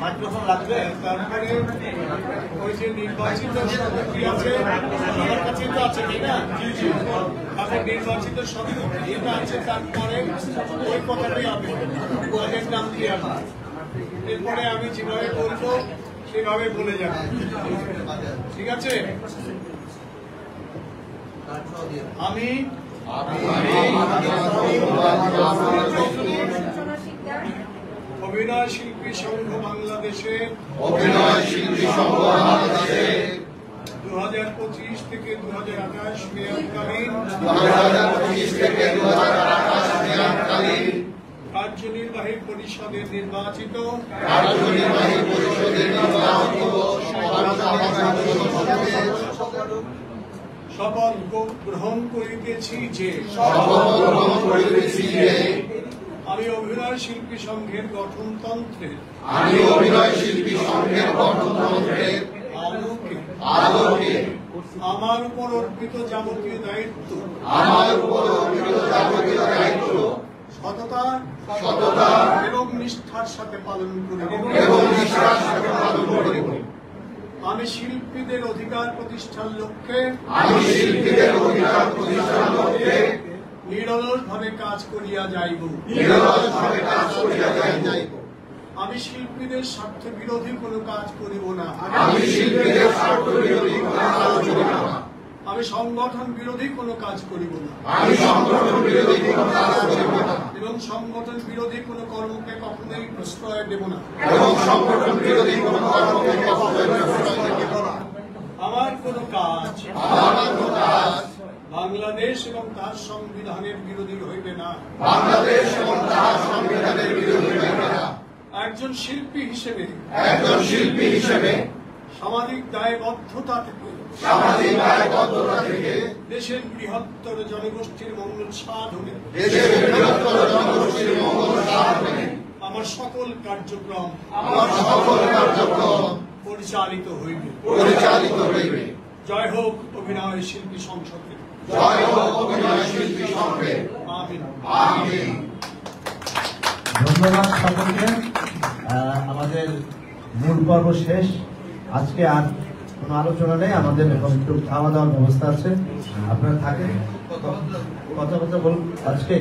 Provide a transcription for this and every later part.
Microphone লাগবে। তারপরে ওই যে নির্বাচিত সভাপতি আছে আমার কাছে তো আছে তাই না? তারপর নির্বাচিত সভাপতি এটা আছে, তারপরে ওই কথাটাই হবে ওদের নাম দিয়ে আমার। এরপরে আমি যেভাবে বলবো সেভাবে বলে যাব, ঠিক আছে? আমি অভিনয় শিল্পী সংঘ বাংলাদেশের 2025 থেকে 2028 মেয়াদকালীন কার্যনির্বাহী পরিষদের নির্বাচিত শপথ গ্রহণ করিতেছি যে আমি অভিনয় শিল্পী সংঘের গঠনতন্ত্রের আলোকে আমার উপর অর্পিত যাবতীয় দায়িত্ব সততা এবং নিষ্ঠার সাথে পালন করিব। আমি শিল্পীদের অধিকার প্রতিষ্ঠার লক্ষ্যে নিরলসভাবে কাজ করিয়া যাইব। আমি শিল্পীদের স্বার্থ বিরোধী কোনো কাজ করিব না। আমি সংগঠন বিরোধী কোনো কাজ করিব না এবং সংগঠন বিরোধী কোনো কর্মকে কখনোই প্রশ্রয় দেব না। আমার কোনো কাজ বাংলাদেশ এবং তার সংবিধানের বিরোধী হইবে না। একজন শিল্পী হিসেবে সামাজিক দায়বদ্ধতা থেকে দেশের বৃহত্তর জনগোষ্ঠীর মঙ্গল সাধনে আমার সকল কার্যক্রম পরিচালিত হইবে। জয় হোক অভিনয় শিল্পী সংসদে। ধন্যবাদ সকলকে। আমাদের মূল পর্ব শেষ। আজকে আর কোনো আলোচনা নেই, আমাদের এখন একটু খাওয়া দাওয়ার ব্যবস্থা আছে। আপনারা থাকেন, কথাবার্তা বলুন আজকে।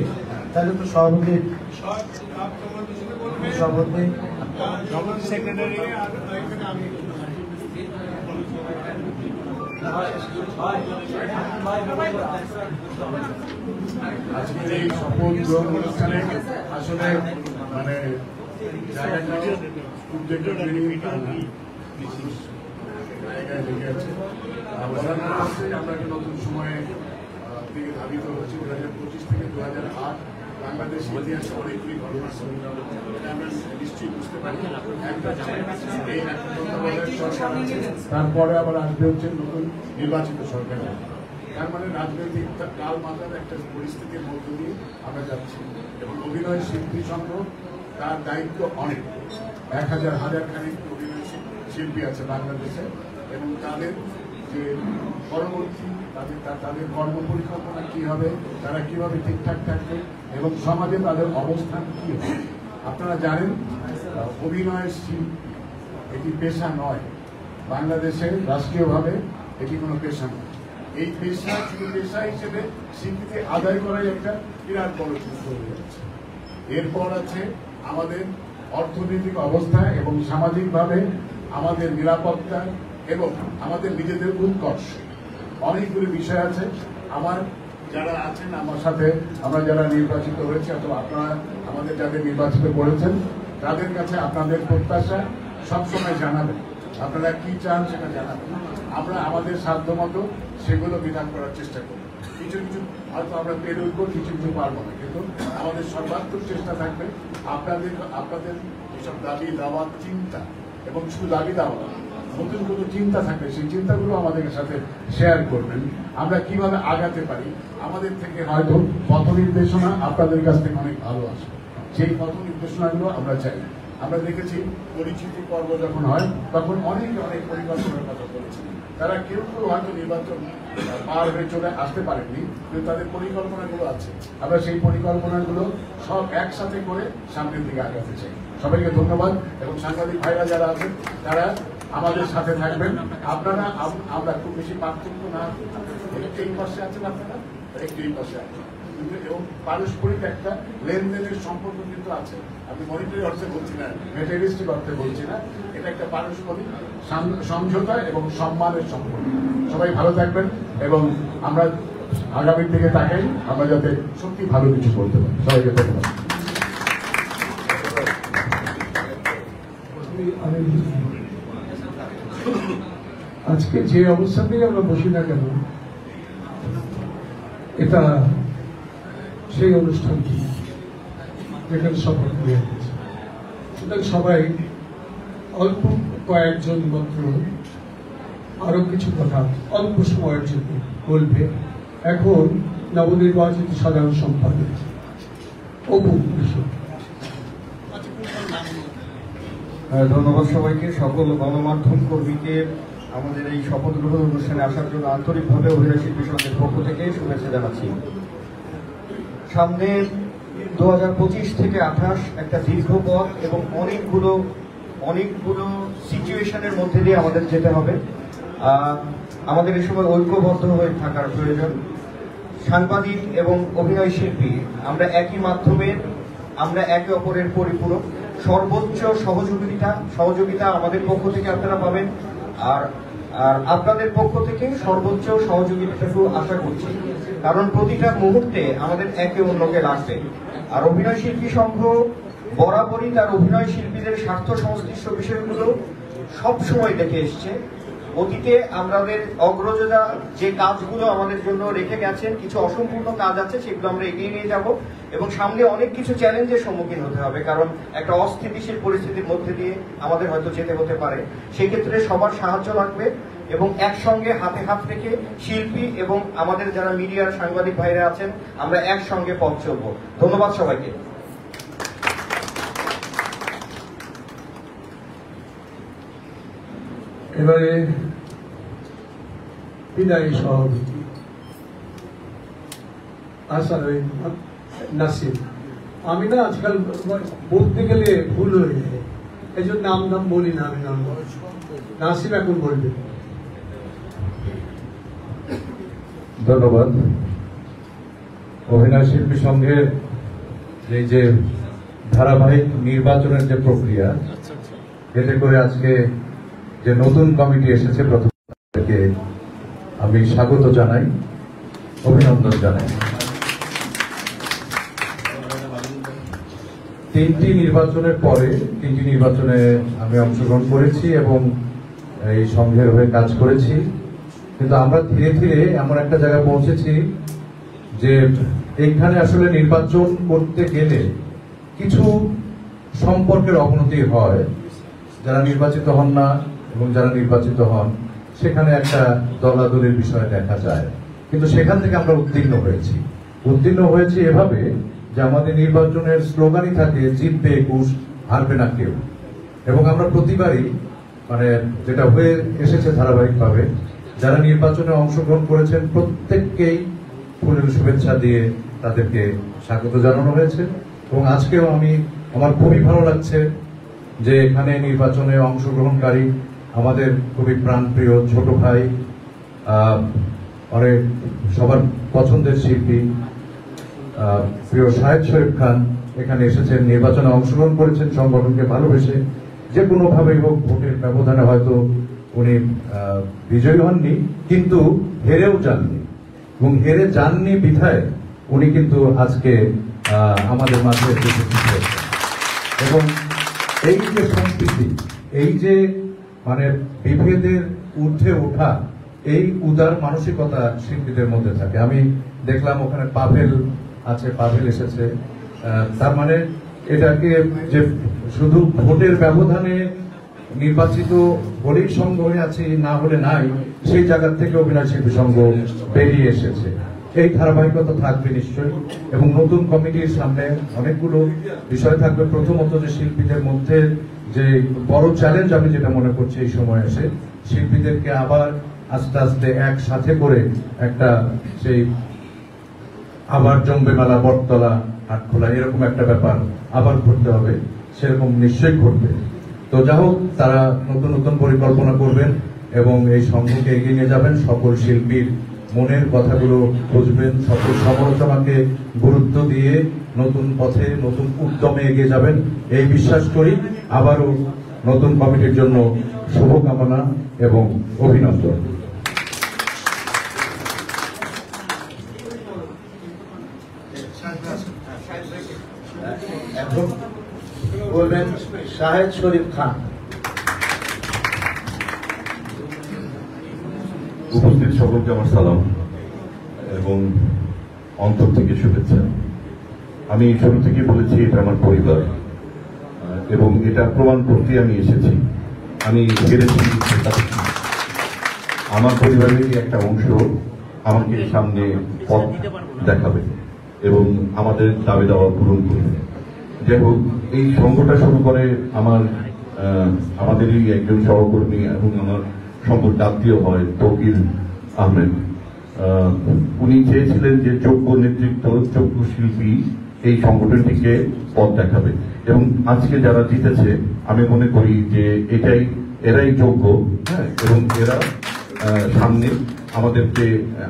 তাহলে তো সভাপতি সেক্রেটারি আজকের এই শপথ গ্রহণ অনুষ্ঠানে আসলে মানে জায়গাটা খুব জায়গায় লেগে আছে। আমরা একটা নতুন সময়ে দিকে ধাবিত হচ্ছি। 2025 থেকে 2008 বাংলাদেশ ইতিহাসে অনেকগুলি ঘটনা আমরা নিশ্চয়ই বুঝতে পারি। তারপরে আবার আসবে হচ্ছে নতুন নির্বাচিত সরকার। তার মানে রাজনৈতিক কাল মাতার একটা পরিস্থিতির মধ্য দিয়ে আমরা যাচ্ছি এবং অভিনয় শিল্পী সংঘ তার দায়িত্ব অনেক। 1000 খানিক অভিনয় শিল্পী আছে বাংলাদেশে এবং তাদের যে পরবর্তী তাদের কর্ম পরিকল্পনা কি হবে, তারা কিভাবে ঠিকঠাক থাকবে এবং সমাজে তাদের অবস্থান কি হবে। আপনারা জানেন অভিনয় শিল্পী এটি পেশা নয়, বাংলাদেশে রাষ্ট্রীয়ভাবে এটি কোনো পেশা নয়। এই পেশা শুধু পেশা হিসেবে স্বীকৃতি আদায় করাই একটা বিরাট বড় যুদ্ধ হয়ে যাচ্ছে। এরপর আছে আমাদের অর্থনৈতিক অবস্থা এবং সামাজিকভাবে আমাদের নিরাপত্তা এবং আমাদের নিজেদের উৎকর্ষ, অনেকগুলি বিষয় আছে। আমার যারা আছেন আমার সাথে, আমরা যারা নির্বাচিত হয়েছে অথবা আপনারা আমাদের যাদের নির্বাচিত করেছেন, তাদের কাছে আপনাদের প্রত্যাশা সবসময় জানাবেন। আপনারা কি চান সেটা জানাবেন। আমরা আমাদের সাধ্য মতো সেগুলো বিধান করার চেষ্টা করি। কিছু কিছু হয়তো আমরা পেরে উঠবো, কিছু কিছু পারবো না, কিন্তু আমাদের সর্বাত্মক চেষ্টা থাকবে আপনাদের যেসব দাবি দাওয়া চিন্তা এবং শুধু দাবি দাওয়া নতুন কোনো চিন্তা থাকবে, সেই চিন্তাগুলো আমাদের সাথে শেয়ার করবেন। আমরা কিভাবে আগাতে পারি, আমাদের থেকে হয়তো পথ নির্দেশনা আপনাদের কাছ থেকে অনেক ভালো আসে, সেই পথ নির্দেশনাগুলো আমরা চাই। আমরা দেখেছি পরিচিতি পর্ব যখন হয় তখন অনেক পরিকল্পনার কথা বলেছি। তারা কেউ হয়তো নির্বাচন পার হয়ে চলে আসতে পারেননি, কিন্তু তাদের পরিকল্পনাগুলো আছে। আমরা সেই পরিকল্পনাগুলো সব একসাথে করে সামনের দিকে আগাতে চাই। সবাইকে ধন্যবাদ। এবং সাংবাদিক ভাইরা যারা আছেন তারা আমাদের সাথে থাকবেন। আপনারা আমরা খুব বেশি পার্থক্য না, একটু এই পাশে আছেন, আপনারা একটু এই পাশে আছেন, এবং পারস্পরিক একটা লেনদেনের সম্পর্ক কিন্তু আছে। আমি মনিটারি অর্থে বলছি না, মেটেরিয়ালিস্টিক অর্থে বলছি না, এটা একটা পারস্পরিক সমঝোতা এবং সম্মানের সম্পর্ক। সবাই ভালো থাকবেন এবং আমরা আগামীর দিকে তাকাই, আমরা যাতে সত্যি ভালো কিছু করতে পারি। সবাইকে ধন্যবাদ। আজকে যে অবস্থাতেই আমরা বসি না কেন, এটা সেই অনুষ্ঠানটি যেখানে শপথ নিয়ে গেছে। সুতরাং সবাই অল্প কয়েকজন মাত্র আরো কিছু কথা অল্প সময়ের জন্য বলবে। এখন নবনির্বাচিত সাধারণ সম্পাদক অপু বিষয়। ধন্যবাদ সবাইকে, সকল গণমাধ্যম কর্মীকে আমাদের এই শপথ গ্রহণ অনুষ্ঠানে আসার জন্য আন্তরিকভাবে অভিনয় শিল্পী সংঘের পক্ষ থেকে শুভেচ্ছা জানাচ্ছি। সামনে 2025 থেকে 28 একটা দীর্ঘ পথ এবং অনেকগুলো সিচুয়েশনের মধ্যে দিয়ে আমাদের যেতে হবে। আমাদের এই সময় ঐক্যবদ্ধ হয়ে থাকার প্রয়োজন। সাংবাদিক এবং অভিনয় শিল্পী আমরা একই মাধ্যমের, আমরা একে অপরের পরিপূরক। সর্বোচ্চ সহযোগিতা আমাদের পক্ষ থেকে আপনারা পাবেন, আর আপনাদের পক্ষ থেকে সর্বোচ্চ সহযোগিতাটুকু আশা করছি, কারণ প্রতিটা মুহূর্তে আমাদের একে অন্যকে লাগবে। আর অভিনয় শিল্পী সংঘ বরাবরই তার অভিনয় শিল্পীদের স্বার্থ সংশ্লিষ্ট বিষয়গুলো সবসময় দেখে এসছে। অতীতে আমাদের অগ্রজরা যে কাজগুলো আমাদের জন্য রেখে গেছেন, কিছু অসম্পূর্ণ কাজ আছে, সেগুলো আমরা এগিয়ে নিয়ে যাব এবং সামনে অনেক কিছু চ্যালেঞ্জের সম্মুখীন হতে হবে, কারণ একটা অস্থিতিশীল পরিস্থিতির মধ্যে দিয়ে আমাদের হয়তো যেতে হতে পারে। সেই ক্ষেত্রে সবার সাহায্য লাগবে এবং একসঙ্গে হাতে হাত রেখে শিল্পী এবং আমাদের যারা মিডিয়ার সাংবাদিক ভাইরা আছেন, আমরা একসঙ্গে পথ চলব। ধন্যবাদ সবাইকে। এবারে বিদায়ী সভাপতি নাসিম। আমি না আজকাল বলতে গেলে ভুল হয়ে যায়, এই জন্য নাম বলি না। আমি নাম নাসিম এখন বলবে। ধন্যবাদ। অভিনয় শিল্পী সংঘের এই যে ধারাবাহিক নির্বাচনের যে প্রক্রিয়া, এতে করে আজকে যে নতুন কমিটি এসেছে, প্রথম থেকে আমি স্বাগত জানাই, অভিনন্দন জানাই। তিনটি নির্বাচনের পরে 3টি নির্বাচনে আমি অংশগ্রহণ করেছি এবং এই সংঘের হয়ে কাজ করেছি, কিন্তু আমরা ধীরে ধীরে এমন একটা জায়গায় পৌঁছেছি যে এইখানে আসলে নির্বাচন করতে গেলে কিছু সম্পর্কের অবনতি হয়। যারা নির্বাচিত হন না এবং যারা নির্বাচিত হন, সেখানে একটা দলাদলির বিষয় দেখা যায়। কিন্তু সেখান থেকে আমরা উত্তীর্ণ হয়েছি এভাবে যে আমাদের নির্বাচনের স্লোগানই থাকে, জিতবে 21, হারবে না কেউ। এবং আমরা প্রতিবারই যেটা হয়ে এসেছে ধারাবাহিকভাবে, যারা নির্বাচনে অংশগ্রহণ করেছেন প্রত্যেককেই ফুলের শুভেচ্ছা দিয়ে তাদেরকে স্বাগত জানানো হয়েছে। এবং আজকেও আমার খুবই ভালো লাগছে যে এখানে নির্বাচনে অংশগ্রহণকারী আমাদের খুবই প্রাণপ্রিয় ছোট ভাই, অনেক সবার পছন্দের শিল্পী প্রিয় শাহেদ শরীফ খান এখানে এসেছেন, নির্বাচনে অংশগ্রহণ করেছেন সংগঠনকে ভালোবেসে। যে কোনোভাবেই হোক, ভোটের ব্যবধানে হয়তো উনি বিজয়ী হননি, কিন্তু হেরেও যাননি, এবং হেরে যাননি বিধায় উনি কিন্তু আজকে আমাদের মাঝে এবং এই যে সম্প্রীতি, এই যে বিভেদের ঊর্ধ্বে ওঠা, এই উদার মানসিকতা শিল্পীদের মধ্যে থাকে। আমি দেখলাম ওখানে পাভেল এসেছে। তার এটাকে যে শুধু ভোটের ব্যবধানে নির্বাচিত হলেই সংঘ হয়ে আছে, না হলে নাই, সেই জায়গা থেকে অভিনয় শিল্পী সংঘ বেরিয়ে এসেছে। এই ধারাবাহিকতা থাকবে নিশ্চয়ই, এবং নতুন কমিটির সামনে অনেকগুলো বিষয় থাকবে। প্রথমত, যে শিল্পীদের মধ্যে যে বড় চ্যালেঞ্জ আমি যেটা মনে করছি এই সময় এসে, শিল্পীদেরকে আবার আস্তে আস্তে একসাথে করে একটা সেই আবার জম্বে মেলা, বটতলা, হাটখোলা, এরকম একটা ব্যাপার আবার ঘটতে হবে। সেরকম নিশ্চয়ই ঘটবে। তো যা হোক, তারা নতুন নতুন পরিকল্পনা করবেন এবং এই সংঘকে এগিয়ে নিয়ে যাবেন। সকল শিল্পীর মনের কথাগুলো বুঝবেন, সকল সমালোচনাকে গুরুত্ব দিয়ে নতুন পথে নতুন উদ্যমে এগিয়ে যাবেন এই বিশ্বাস করি। আবারও নতুন কমিটির জন্য শুভকামনা এবং অভিনন্দন। এখন বলবেন শাহেদ শরীফ খান। উপস্থিত সকলকে আমার সালাম এবং অন্তর থেকে শুভেচ্ছা। আমি শুরু থেকে বলেছি এটা আমার পরিবার এবং এটা প্রমাণ করতে আমি এসেছি। আমি হেরেছি, আমার পরিবারেরই একটা অংশ আমাকে সামনে পথ দেখাবে এবং আমাদের দাবি দাওয়া পূরণ করবে। যাই হোক, এই সংঘটা শুরু করে আমাদেরই একজন সহকর্মী এবং আমার সম্পর্ক আত্মীয় হয় তৌকির আহমেদ। উনি চেয়েছিলেন যে যোগ্য নেতৃত্ব, যোগ্য শিল্পী এই সংগঠনটিকে পথ দেখাবে এবং আজকে যারা জিতেছে আমি মনে করি যে এরাই যোগ্য, হ্যাঁ, এবং এরা সামনে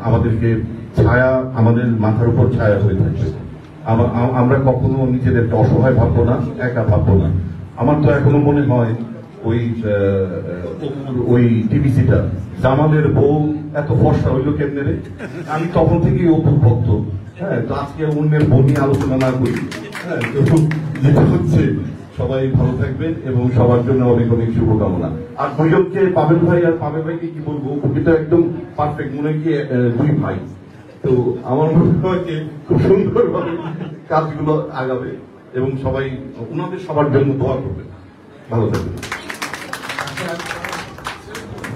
আমাদেরকে ছায়া, আমাদের মাথার উপর ছায়া হয়ে থাকবে। আমরা কখনো নিজেদেরকে অসহায় ভাববো না, একা ভাববো না। আমার তো এখনো মনে হয় ওই টিভিসিটা জামালের বউ এত ফর্সা হইলো কেমনে রে, আমি তখন থেকেই অপুর ভক্ত। হ্যাঁ, তো আজকে অন্যের বউ নিয়ে আলোচনা না করি। হ্যাঁ, তো যেটা হচ্ছে সবাই ভালো থাকবেন এবং সবার জন্য অনেক অনেক শুভকামনা। আর দুইজনকে, পাবেল ভাই আর পাবেল ভাইকে কি বলবো, খুবই তো একদম পারফেক্ট, মনে হয় কি দুই ভাই। তো আমার মনে হয় যে খুব সুন্দরভাবে কাজগুলো আগাবে এবং সবাই ওনাদের সবার জন্য দোয়া করবে। ভালো থাকবেন।